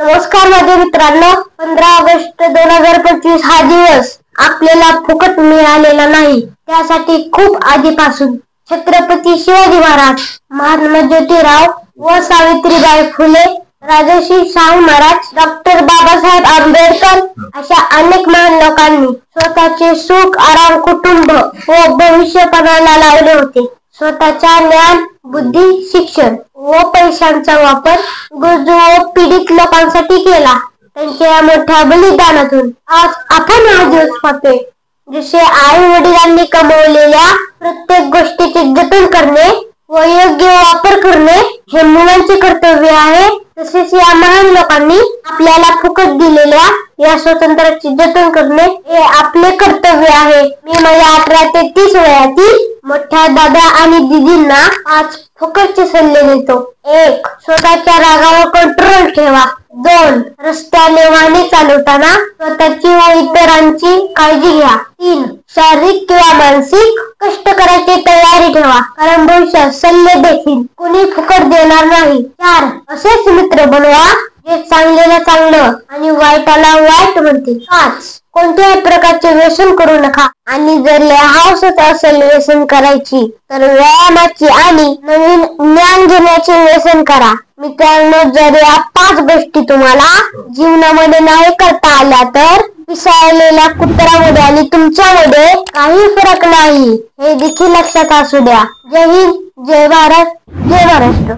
नमस्कार माझ्या मित्रांनो, 15 ऑगस्ट 2025 हा दिवस आपल्याला फुकट मिळालेला नाही. त्यासाठी खूप आधीपासून छत्रपती शिवाजी महाराज, महात्मा ज्योतिराव व सावित्रीबाई फुले, राजर्षी शाहू महाराज, डॉक्टर बाबासाहेब आंबेडकर अशा अनेक महान लोकांनी स्वतःचे सुख, आराम, कुटुंब व भविष्य पणाला लावले होते. स्वतःच्या ज्ञान, बुद्धी, शिक्षण व पैशांचा वापर गरजू व पीडित लोकांसाठी केला. त्यांच्या या मोठ्या बलिदानातून आज आपण हा दिवस पाहतोय. जसे आई वडिलांनी कमवलेल्या प्रत्येक गोष्टीचे जतन करणे व योग्य वापर करणे हे मुलांचे कर्तव्य आहे, तसेच या महान लोकांनी आपल्याला फुकट दिलेल्या या स्वातंत्र्याचे जतन करणे हे आपले कर्तव्य आहे. मी माझ्या 18 ते 30 वयातील मोठ्या दादा आणि दीदींना आज फुकटचे सल्ले देतो. 1. स्वतःच्या रागावर कंट्रोल ठेवा. 2. रस्त्याने वाहने चालवताना स्वतःची व इतरांची काळजी घ्या. 3. शारीरिक किंवा मानसिक कष्ट करायची तयारी ठेवा, कारण भविष्यात सल्ले देखील कोणी फुकट देणार नाही. 4. असेच मित्र बनवा जे चांगल्याला चांगलं आणि वाईटाला वाईट म्हणतील. 5. कोणत्याही प्रकारचे व्यसन करू नका, आणि जर हौसच असेल व्यसन करायची तर व्यायामाची आणि नवीन ज्ञान घेण्याचे व्यसन करा. मित्रांनो, जर या 5 गोष्टी तुम्हाला जीवनामध्ये नाही करता आल्या तर पिसाळलेल्या कुत्र्यामध्ये आणि तुमच्यामध्ये काही फरक नाही, हे देखील लक्षात असू द्या. जय हिंद, जय भारत, जय महाराष्ट्र.